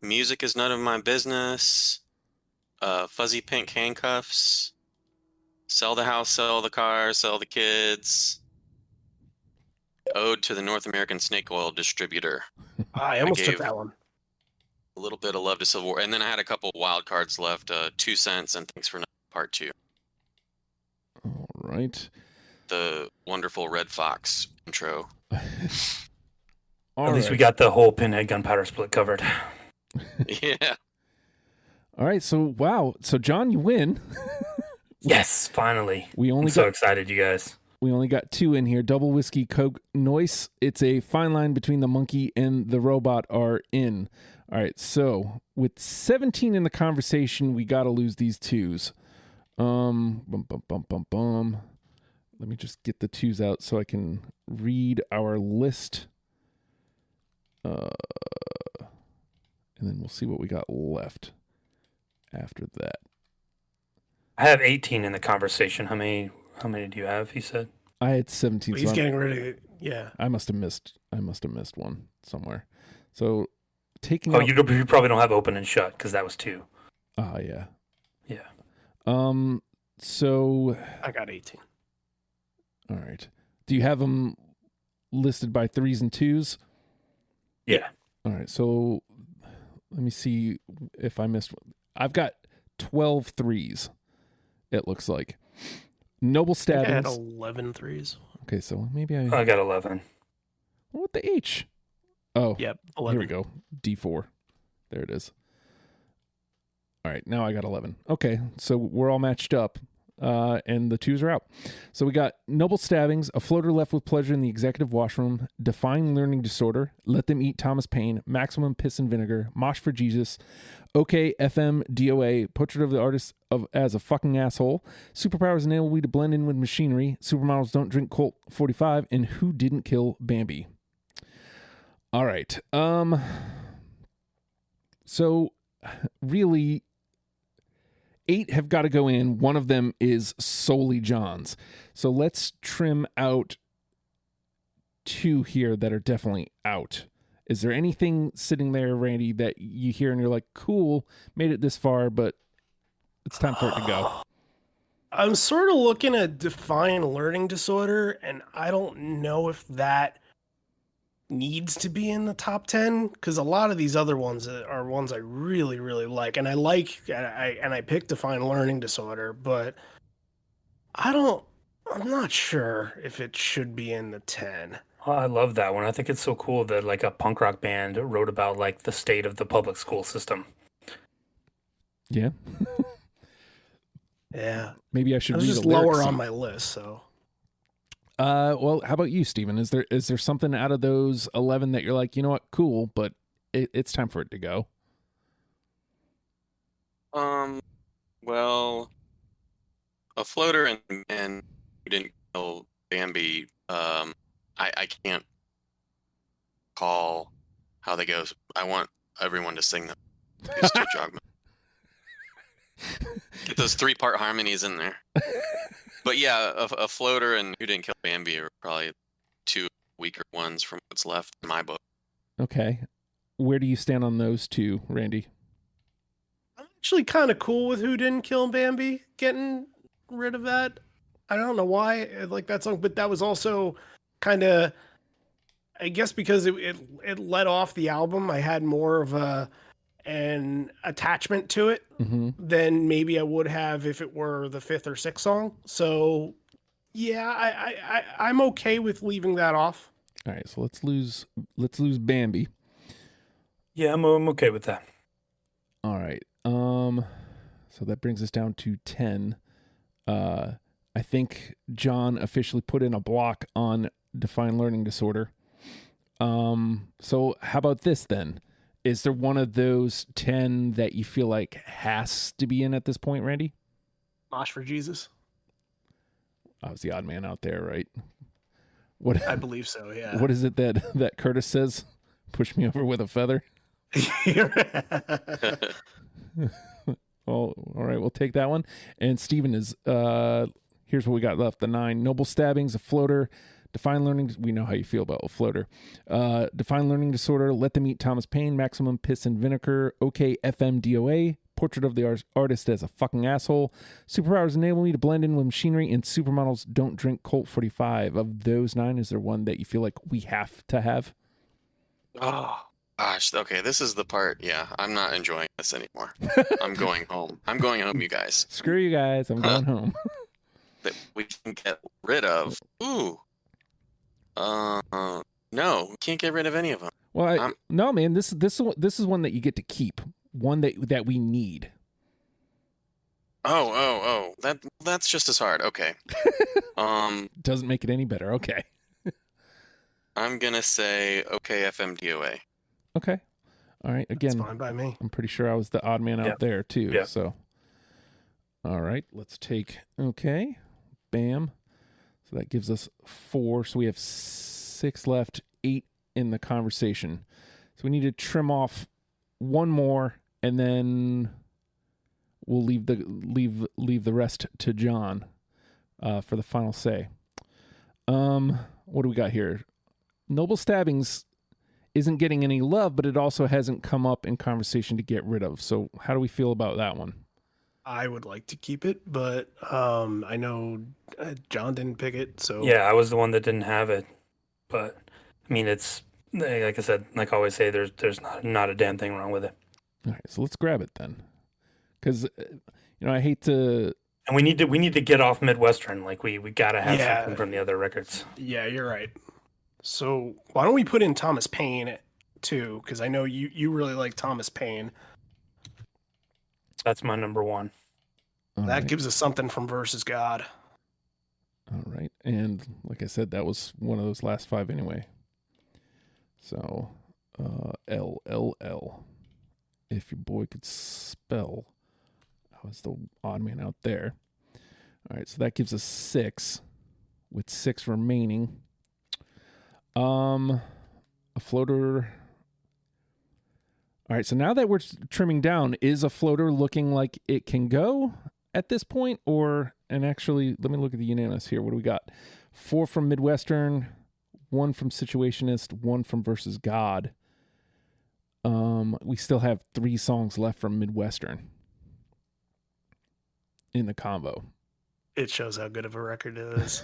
Music is None of My Business, Fuzzy Pink Handcuffs, Sell the House, Sell the Car, Sell the Kids, Ode to the North American Snake Oil Distributor. I almost took that one. A little bit of Love to Civil War. And then I had a couple wild cards left, 2 Cents and Thanks for Nothing Part 2. All right. The wonderful Red Fox intro. At least we got the whole Pinhead Gunpowder Split covered. Yeah. All right. So, wow. So, John, you win. Yes, finally. I'm so excited, you guys. We only got 2 in here. Double Whiskey Coke Noise. It's a fine line between the monkey and the robot are in. All right, so with 17 in the conversation, we got to lose these twos. Bum, bum, bum, bum, bum. Let me just get the twos out so I can read our list. And then we'll see what we got left after that. I have 18 in the conversation. How many do you have, he said? I had 17. Well, he's getting rid of it. Yeah. I must have missed one somewhere. So taking you probably don't have open and shut because that was 2. Oh, yeah. Yeah. So I got 18. All right. Do you have them listed by 3s and 2s? Yeah. All right. So let me see if I missed one. I've got 12 3s, it looks like. Noble Stabbings. I had 11 3s. Okay, so maybe I got 11. What the H? Oh, yep. 11. Here we go. D4. There it is. All right, now I got 11. Okay, so we're all matched up, and the 2s are out. So we got Noble Stabbings, A Floater Left with Pleasure in the Executive Washroom, Define Learning Disorder, Let Them Eat Thomas Paine, Maximum Piss and Vinegar, Mosh for Jesus, O.K.F.M.P.O.D, Portrait of the Artist as a Fucking Asshole, Superpowers Enable Me to Blend In with Machinery, Supermodels Don't Drink Colt 45, and Who Didn't Kill Bambi. All right. So really 8 have got to go in. One of them is solely John's. So let's trim out 2 here that are definitely out. Is there anything sitting there, Randy, that you hear and you're like, cool, made it this far, but it's time for it to go? I'm sort of looking at Define Learning Disorder, and I don't know if that needs to be in the top 10, because a lot of these other ones are ones I really, really like. And I picked Define Learning Disorder, but I'm not sure if it should be in the 10. Oh, I love that one. I think it's so cool that like a punk rock band wrote about like the state of the public school system. Yeah. Yeah. Maybe I should read just the lyrics. lower on my list, so. Well, how about you, Steven? Is there something out of those 11 that you're like, you know what, cool, but it's time for it to go? Well, A Floater and You Didn't Kill Bambi. I can't call how they go. I want everyone to sing them. These 2 jog me. Get those 3-part harmonies in there. But yeah, a Floater and Who Didn't Kill Bambi are probably 2 weaker ones from what's left in my book. Okay. Where do you stand on those 2, Randy? I'm actually kind of cool with Who Didn't Kill Bambi getting rid of that. I don't know why I like that song, but that was also kind of, I guess, because it led off the album. I had more of an attachment to it than maybe I would have if it were the 5th or 6th song. So yeah, I'm okay with leaving that off. All right, so let's lose Bambi. Yeah, I'm okay with that. All right. So that brings us down to 10. I think John officially put in a block on Define Learning Disorder. So how about this then? Is there one of those 10 that you feel like has to be in at this point, Randy? Mosh for Jesus. I was the odd man out there, right? What I believe so, yeah. What is it that Curtis says? Push me over with a feather? Well, all right, we'll take that one. And Steven is, here's what we got left. The 9, Noble Stabbings, A Floater, Define Learning, we know how you feel about A Floater. Define Learning Disorder, Let Them Eat Thomas Paine, Maximum Piss and Vinegar, O.K.F.M.P.O.D, Portrait of the Artist as a Fucking Asshole, Superpowers Enable Me to Blend In with Machinery, and Supermodels Don't Drink Colt 45. Of those 9, is there one that you feel like we have to have? Oh, gosh. Okay, this is the part. Yeah, I'm not enjoying this anymore. I'm going home. I'm going home, you guys. Screw you guys. I'm going home. That we can get rid of. Ooh. No, we can't get rid of any of them. Well, no, man. This is one that you get to keep. One that we need. Oh. That's just as hard. Okay. Doesn't make it any better. Okay. I'm gonna say O.K.F.M.P.O.D. Okay. All right. Again, That's fine by me. I'm pretty sure I was the odd man out there too. Yeah. So, all right, let's take, okay. Bam. So that gives us 4. So we have 6 left, 8 in the conversation. So we need to trim off one more, and then we'll leave the rest to John for the final say. What do we got here? Noble Stabbings isn't getting any love, but it also hasn't come up in conversation to get rid of. So how do we feel about that one? I would like to keep it, but I know John didn't pick it, so Yeah, I was the one that didn't have it. But I mean, it's like I said, like I always say, there's not a damn thing wrong with it. All right, so let's grab it then, because I hate to. And we need to get off Midwestern. Like we gotta have Yeah. something from the other records. Yeah, you're right. So why don't we put in Thomas Paine too? Because I know you really like Thomas Paine. That's my number one. All That right. gives us something from Versus God. All right. And like I said, that was one of those last 5 anyway. So, LLL. If your boy could spell, I was the odd man out there. All right. So that gives us 6 with 6 remaining. A floater. All right. So now that we're trimming down, is a floater looking like it can go at this point, and actually, let me look at the unanimous here. What do we got? 4 from Midwestern, 1 from Situationist, 1 from Versus God. We still have 3 songs left from Midwestern in the combo. It shows how good of a record it is.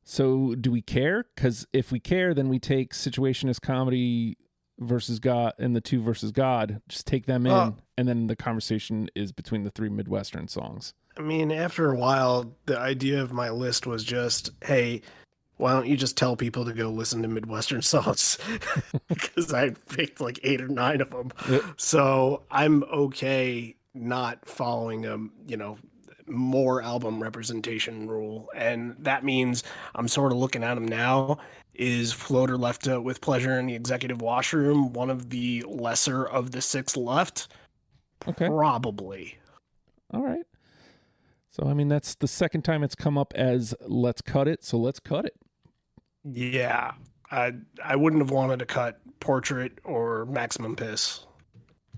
So do we care? Because if we care, then we take Situationist Comedy Versus God and the 2 Versus God, just take them in, and then the conversation is between the 3 Midwestern songs. I mean, after a while, the idea of my list was just, hey, why don't you just tell people to go listen to Midwestern songs? Because I picked like 8 or 9 of them. Yep. So I'm okay not following more album representation rule. And that means I'm sort of looking at them now. Is Floater Left with Pleasure in the Executive Washroom one of the lesser of the 6 left? Okay. Probably. All right. So, I mean, that's the second time it's come up as let's cut it. So let's cut it. Yeah. I wouldn't have wanted to cut Portrait or Maximum Piss.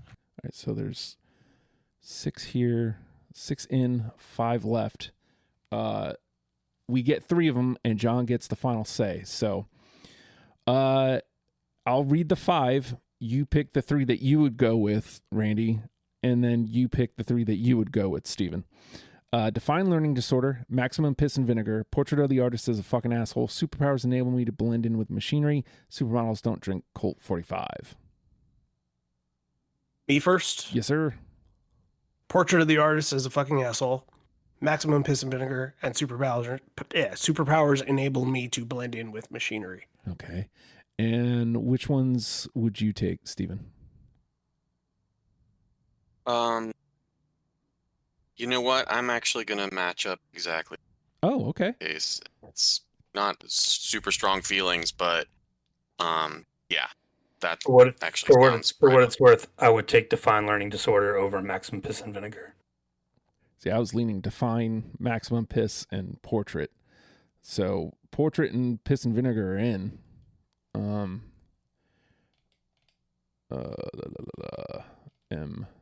All right. So there's 6 here, 6 in, 5 left. We get 3 of them, and John gets the final say. So, I'll read the 5. You pick the 3 that you would go with, Randy, and then you pick the 3 that you would go with, Steven. Define learning disorder, maximum piss and vinegar, portrait of the artist as a fucking asshole, superpowers enable me to blend in with machinery, supermodels don't drink Colt 45. Me first? Yes, sir. Portrait of the Artist as a fucking asshole. Maximum Piss and Vinegar and superpowers enable me to blend in with machinery. Okay. And which ones would you take, Steven? You know what? I'm actually gonna match up exactly. Oh, okay. It's not super strong feelings, but yeah, that actually sounds for what right it's worth, I would take Define Learning Disorder over Maximum Piss and Vinegar. See, I was leaning Define, Maximum Piss, and Portrait. So Portrait and Piss and Vinegar are in.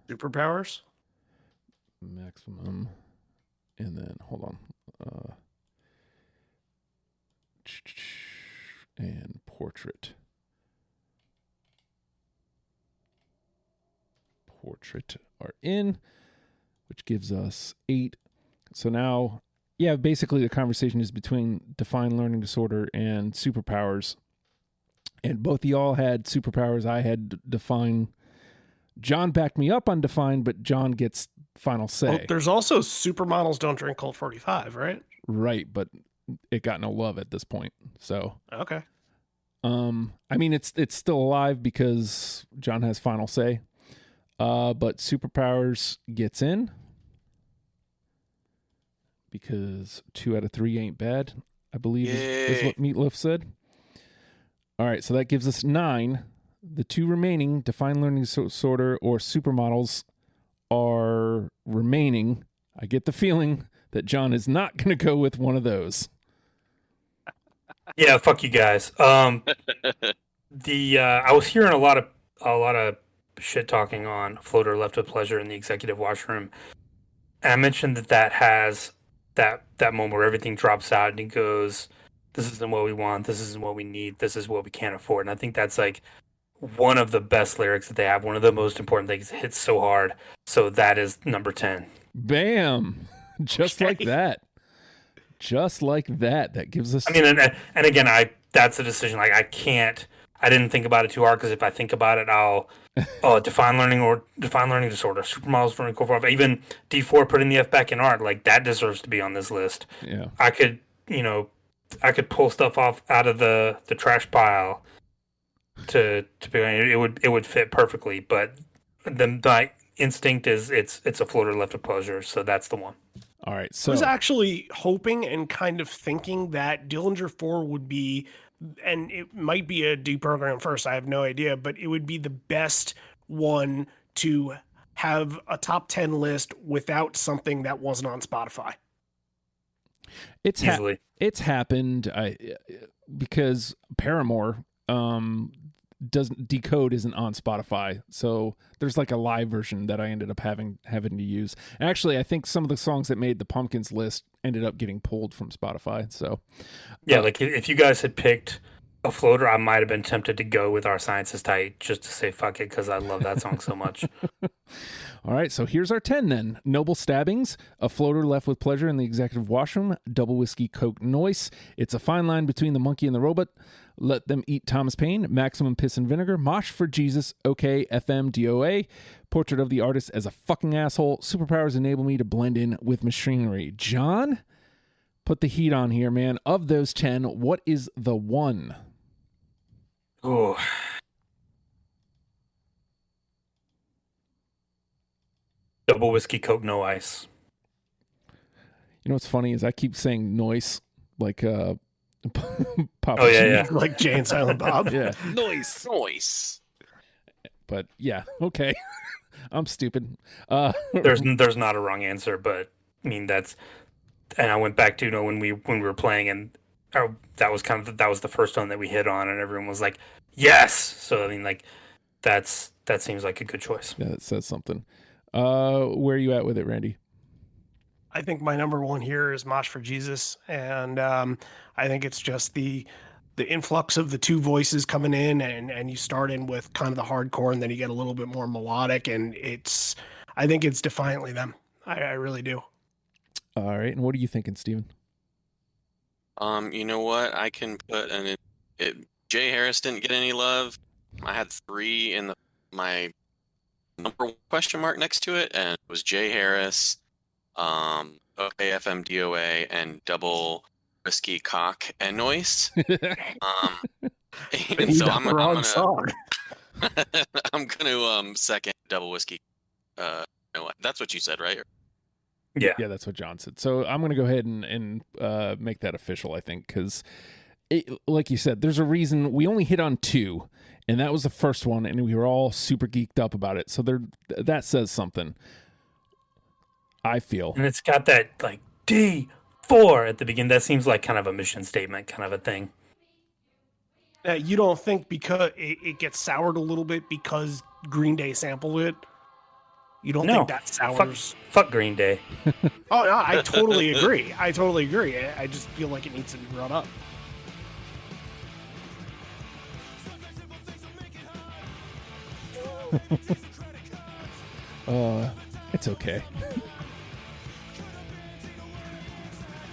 Superpowers? Maximum, and then hold on. And Portrait. Portrait are in, which gives us 8. So now, yeah, basically the conversation is between Define Learning Disorder and Superpowers. And both of y'all had Superpowers. I had Define. John backed me up on Define, but John gets final say. Well, there's also Supermodels Don't Drink Colt 45, right? Right, but it got no love at this point. So, Okay. I mean, it's still alive because John has final say. But Superpowers gets in because 2 out of 3 ain't bad, I believe is what Meatloaf said. All right, so that gives us 9. The two remaining defined learning disorder or supermodels are remaining. I get the feeling that John is not going to go with one of those. Yeah, fuck you guys. I was hearing a lot of shit talking on Floater Left with Pleasure in the executive washroom. And I mentioned that has that moment where everything drops out and he goes, "This isn't what we want. This isn't what we need. This is what we can't afford." And I think that's like one of the best lyrics that they have. One of the most important things. It hits so hard. So that is number 10. Bam! Just like that. Just like that. That gives us. I mean, and again, that's a decision. Like I didn't think about it too hard because if I think about it, I'll define learning disorder, supermodels learning core 5, even D4 putting the F back in art. Like that deserves to be on this list. Yeah, I could pull stuff off out of the trash pile to be. It would fit perfectly. But my instinct is it's a Floater Left with Pleasure, so that's the one. All right. So I was actually hoping and kind of thinking that Dillinger 4 would be, and it might be a deprogram first, I have no idea, but it would be the best one to have a top 10 list without something that wasn't on Spotify. it's happened because Paramore doesn't Decode isn't on Spotify, so there's like a live version that I ended up having to use. Actually, I think some of the songs that made the Pumpkins list ended up getting pulled from Spotify. So yeah, like if you guys had picked a Floater, I might have been tempted to go with Our Science is Tight just to say fuck it because I love that song so much. all right, so here's our 10 then. Noble Stabbings, A Floater Left with Pleasure in the Executive Washroom, Double Whiskey Coke Noise, It's a Fine Line Between the Monkey and the Robot, Let Them Eat Thomas Paine, Maximum Piss and Vinegar, Mosh for Jesus, O.K.F.M.P.O.D, Portrait of the Artist as a Fucking Asshole, Superpowers Enable Me to Blend In with Machinery. John, put the heat on here, man. Of those 10, what is the one? Oh. Double Whiskey Coke No Ice. You know what's funny is I keep saying noise like Papa Oh yeah. Like Jay and Silent Bob. Yeah. Noise. But yeah, okay. I'm stupid. There's not a wrong answer, but I mean and I went back to when we were playing and that was the first one that we hit on and everyone was like, yes. So I mean like that seems like a good choice. Yeah, that says something. Where are you at with it, Randy? I think my number one here is Mosh for Jesus, and I think it's just the influx of the two voices coming in, and you start in with kind of the hardcore, and then you get a little bit more melodic, and I think it's defiantly them. I really do. All right, and what are you thinking, Steven? You know what? I can put Jay Harris didn't get any love. I had 3 in my number 1 question mark next to it, and it was Jay Harris, O.K.F.M.P.O.D, and Double Whiskey Cock and Noise. And so I'm gonna second Double Whiskey. No, that's what you said, right? Yeah, that's what John said. So I'm gonna go ahead and make that official. I think because, like you said, there's a reason we only hit on 2. And that was the first one, and we were all super geeked up about it. So that says something, I feel. And it's got that, like, D4 at the beginning. That seems like kind of a mission statement kind of a thing. You don't think because it gets soured a little bit because Green Day sampled it? You don't think that sours? Fuck Green Day. Oh, no, I totally agree. I just feel like it needs to be brought up. It's okay.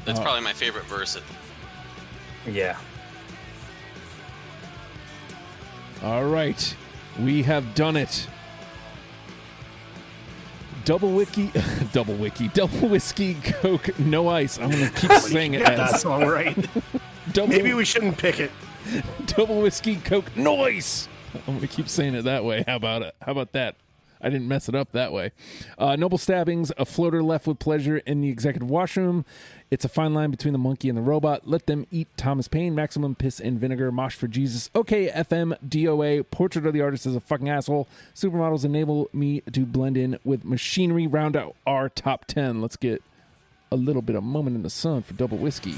That's probably my favorite verse. Yeah. All right, we have done it. Double whiskey, Coke, no ice. I'm gonna keep saying it. That's all right. Maybe we shouldn't pick it. Double whiskey, Coke, noise. I'm gonna keep saying it that way. How about it? How about that? I didn't mess it up that way. Noble Stabbings, a floater left with pleasure in the executive washroom. It's a fine line between the monkey and the robot. Let them eat Thomas Paine, Maximum Piss and Vinegar, Mosh for Jesus, O.K.F.M.P.O.D, Portrait of the Artist as a fucking asshole. Supermodels enable me to blend in with machinery. Round out our top 10. Let's get a little bit of Moment in the Sun for Double Whiskey.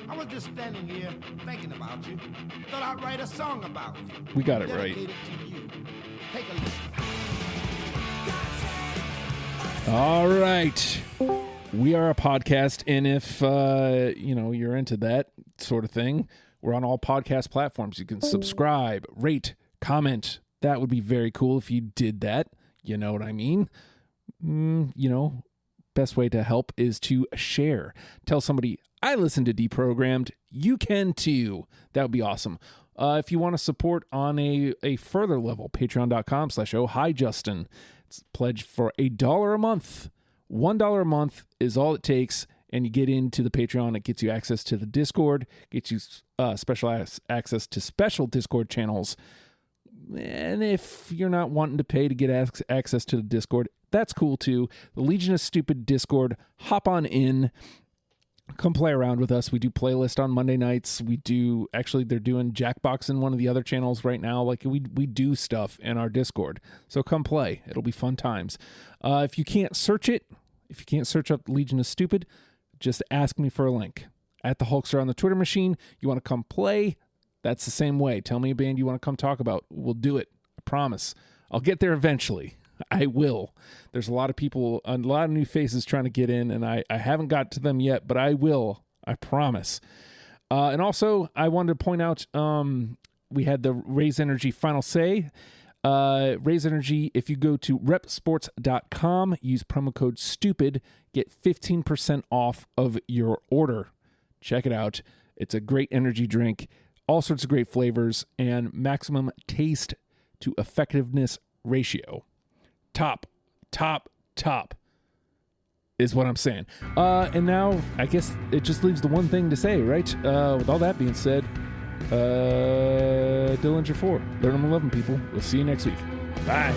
I was just standing here thinking about you. Thought I'd write a song about you. We got it right. Dedicated to you. Take a listen. All right. We are a podcast, and if you're into that sort of thing, we're on all podcast platforms. You can subscribe, rate, comment. That would be very cool if you did that. You know what I mean? Best way to help is to share. Tell somebody, I listen to Deprogrammed. You can too. That would be awesome. If you want to support on a further level, patreon.com/ohijustin. It's pledged for $1 a month. $1 a month is all it takes, and you get into the Patreon. It gets you access to the Discord, gets you special access to special Discord channels. And if you're not wanting to pay to get access to the Discord, that's cool too. The Legion of Stupid Discord, hop on in. Come play around with us. We do playlist on Monday nights. They're doing Jackbox in one of the other channels right now. Like we do stuff in our Discord. So come play. It'll be fun times. If you can't search up Legion of Stupid, just ask me for a link. At the Hulkster on the Twitter machine, you want to come play? That's the same way. Tell me a band you want to come talk about. We'll do it. I promise. I'll get there eventually. I will. There's a lot of new faces trying to get in, and I haven't got to them yet, but I will. I promise. And also, I wanted to point out, we had the Raise Energy Final Say. Raise Energy, if you go to repsports.com, use promo code STUPID, get 15% off of your order. Check it out. It's a great energy drink, all sorts of great flavors, and maximum taste to effectiveness ratio. Top is what I'm saying. And now I guess it just leaves the one thing to say, right? With all that being said, Dillinger Four. Learn them and love them, people. We'll see you next week. Bye.